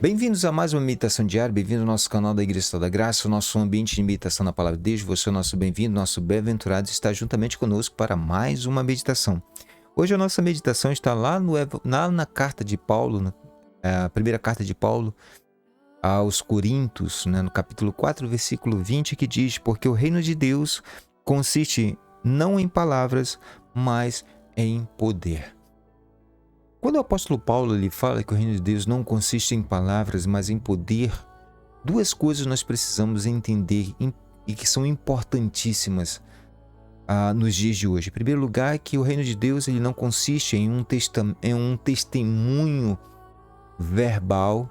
Bem-vindos a mais uma meditação diária, bem-vindo ao nosso canal da Igreja da Graça, o nosso ambiente de meditação na Palavra de Deus. Você é o nosso bem-vindo, nosso bem-aventurado está juntamente conosco para mais uma meditação. Hoje a nossa meditação está lá na carta de Paulo, a primeira carta de Paulo aos Coríntios, no capítulo 4, versículo 20, que diz: porque o reino de Deus consiste não em palavras, mas em poder. Quando o apóstolo Paulo ele fala que o reino de Deus não consiste em palavras, mas em poder, duas coisas nós precisamos entender e que são importantíssimas nos dias de hoje. Em primeiro lugar, que o reino de Deus ele não consiste em um testemunho verbal,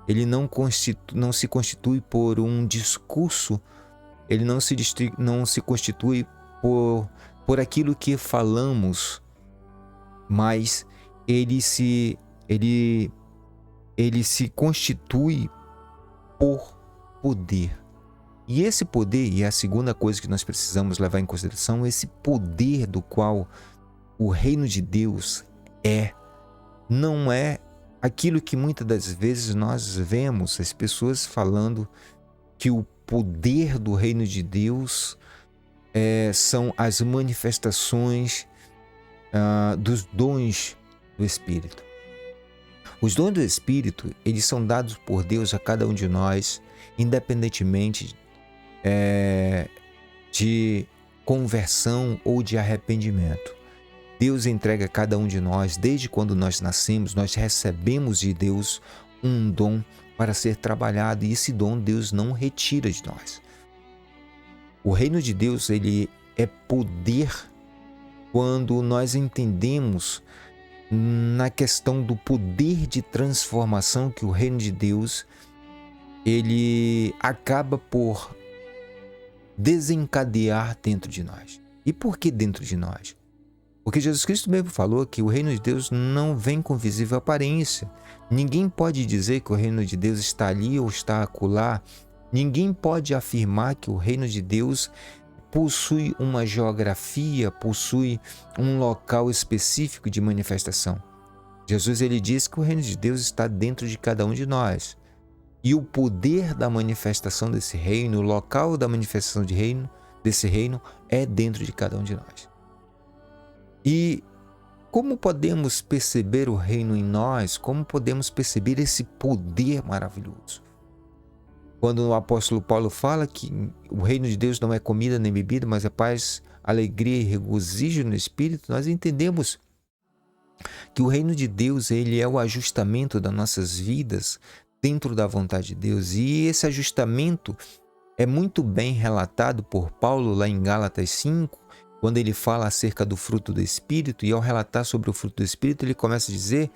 ele não se constitui por um discurso, ele não se constitui por aquilo que falamos, mas ele se constitui por poder. E esse poder, e é a segunda coisa que nós precisamos levar em consideração, esse poder do qual o reino de Deus não é aquilo que muitas das vezes nós vemos as pessoas falando que o poder do reino de Deus são as manifestações dos dons do Espírito. Os dons do Espírito, eles são dados por Deus a cada um de nós, independentemente de conversão ou de arrependimento. Deus entrega a cada um de nós, desde quando nós nascemos, nós recebemos de Deus um dom para ser trabalhado, e esse dom Deus não retira de nós. O reino de Deus, ele é poder quando nós entendemos na questão do poder de transformação que o reino de Deus ele acaba por desencadear dentro de nós. E por que dentro de nós? Porque Jesus Cristo mesmo falou que o reino de Deus não vem com visível aparência. Ninguém pode dizer que o reino de Deus está ali ou está acolá. Ninguém pode afirmar que o reino de Deus possui uma geografia, possui um local específico de manifestação. Jesus ele diz que o reino de Deus está dentro de cada um de nós. E o poder da manifestação desse reino, o local da manifestação desse reino é dentro de cada um de nós. E como podemos perceber o reino em nós? Como podemos perceber esse poder maravilhoso? Quando o apóstolo Paulo fala que o reino de Deus não é comida nem bebida, mas é paz, alegria e regozijo no Espírito, nós entendemos que o reino de Deus ele é o ajustamento das nossas vidas dentro da vontade de Deus. E esse ajustamento é muito bem relatado por Paulo lá em Gálatas 5, quando ele fala acerca do fruto do Espírito, e ao relatar sobre o fruto do Espírito, ele começa a dizer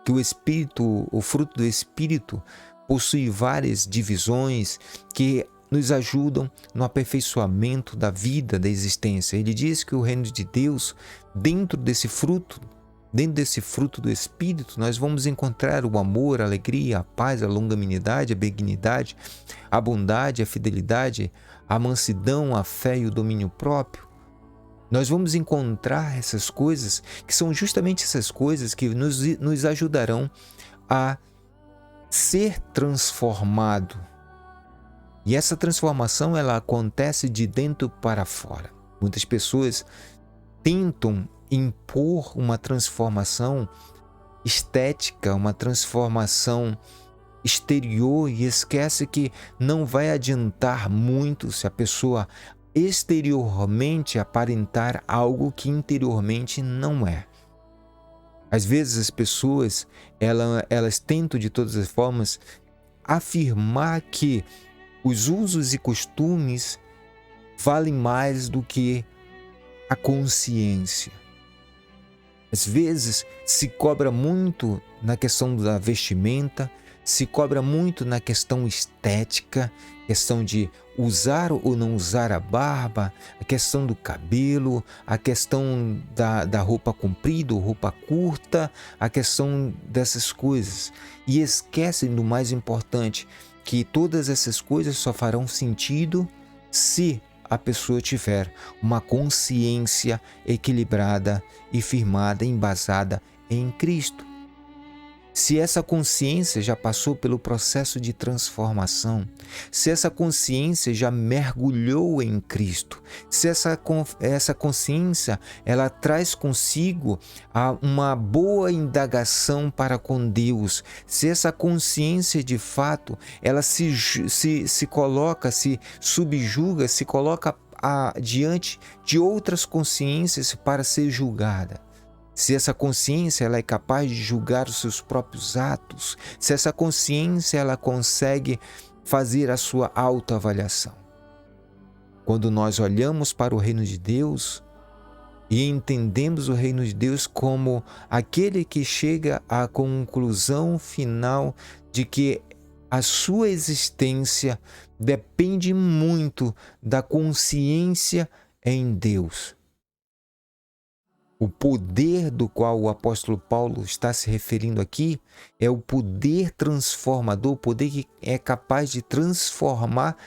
que o fruto do Espírito possui várias divisões que nos ajudam no aperfeiçoamento da vida, da existência. Ele diz que o reino de Deus, dentro desse fruto do Espírito, nós vamos encontrar o amor, a alegria, a paz, a longanimidade, a benignidade, a bondade, a fidelidade, a mansidão, a fé e o domínio próprio. Nós vamos encontrar essas coisas, que são justamente essas coisas que nos ajudarão a ser transformado. E essa transformação ela acontece de dentro para fora. Muitas pessoas tentam impor uma transformação estética, uma transformação exterior, e esquece que não vai adiantar muito se a pessoa exteriormente aparentar algo que interiormente não é. Às vezes as pessoas elas tentam de todas as formas afirmar que os usos e costumes valem mais do que a consciência. Às vezes se cobra muito na questão da vestimenta, se cobra muito na questão estética, questão de usar ou não usar a barba, a questão do cabelo, a questão da roupa comprida ou roupa curta, a questão dessas coisas. E esquecem do mais importante, que todas essas coisas só farão sentido se a pessoa tiver uma consciência equilibrada e firmada, embasada em Cristo. se essa consciência já passou pelo processo de transformação, se essa consciência já mergulhou em Cristo, se essa consciência ela traz consigo uma boa indagação para com Deus, se essa consciência de fato ela se coloca, se subjuga, se coloca diante de outras consciências para ser julgada. Se essa consciência ela é capaz de julgar os seus próprios atos, se essa consciência ela consegue fazer a sua autoavaliação. Quando nós olhamos para o reino de Deus e entendemos o reino de Deus como aquele que chega à conclusão final de que a sua existência depende muito da consciência em Deus. O poder do qual o apóstolo Paulo está se referindo aqui é o poder transformador, o poder que é capaz de transformar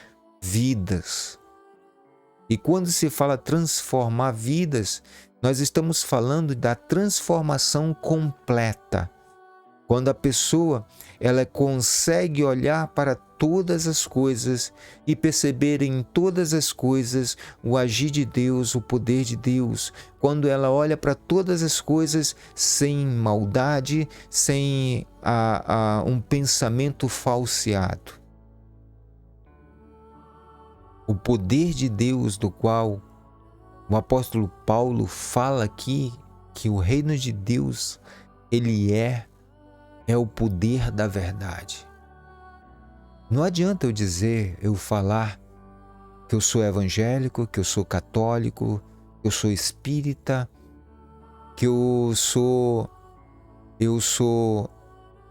vidas. E quando se fala transformar vidas, nós estamos falando da transformação completa. Quando a pessoa ela consegue olhar para todas as coisas e perceber em todas as coisas o agir de Deus, o poder de Deus. Quando ela olha para todas as coisas sem maldade, sem um pensamento falseado. O poder de Deus do qual o apóstolo Paulo fala aqui, que o reino de Deus ele é o poder da verdade. Não adianta eu falar que eu sou evangélico, que eu sou católico, que eu sou espírita, que eu sou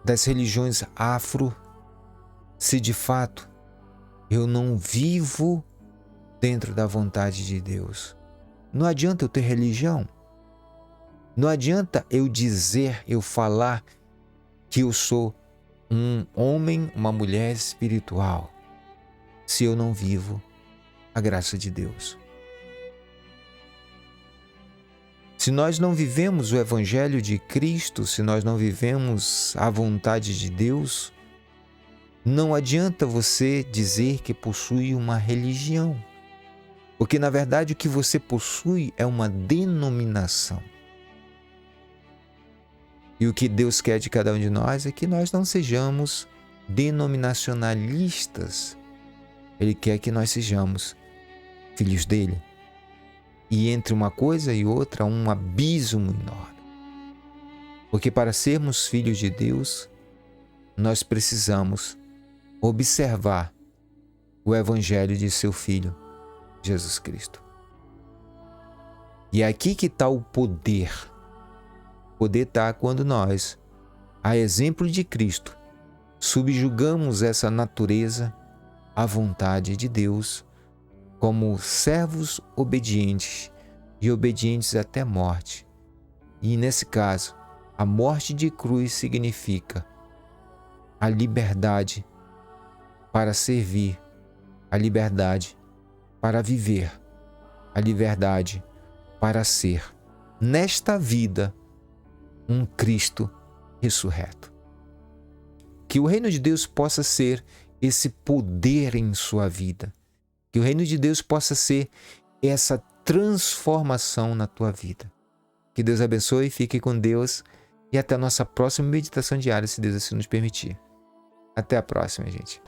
das religiões afro, se de fato eu não vivo dentro da vontade de Deus. Não adianta eu ter religião. Não adianta eu falar que eu sou um homem, uma mulher espiritual, se eu não vivo a graça de Deus. Se nós não vivemos o Evangelho de Cristo, se nós não vivemos a vontade de Deus, não adianta você dizer que possui uma religião, porque na verdade o que você possui é uma denominação. E o que Deus quer de cada um de nós é que nós não sejamos denominacionalistas. Ele quer que nós sejamos filhos dele. E entre uma coisa e outra, um abismo enorme. Porque para sermos filhos de Deus, nós precisamos observar o Evangelho de seu Filho, Jesus Cristo. E é aqui que está o poder. O poder está quando nós, a exemplo de Cristo, subjugamos essa natureza à vontade de Deus como servos obedientes e obedientes até a morte. E nesse caso, a morte de cruz significa a liberdade para servir, a liberdade para viver, a liberdade para ser, nesta vida, um Cristo ressurreto. Que o reino de Deus possa ser esse poder em sua vida. Que o reino de Deus possa ser essa transformação na tua vida. Que Deus abençoe, fique com Deus e até a nossa próxima meditação diária, se Deus assim nos permitir. Até a próxima, gente.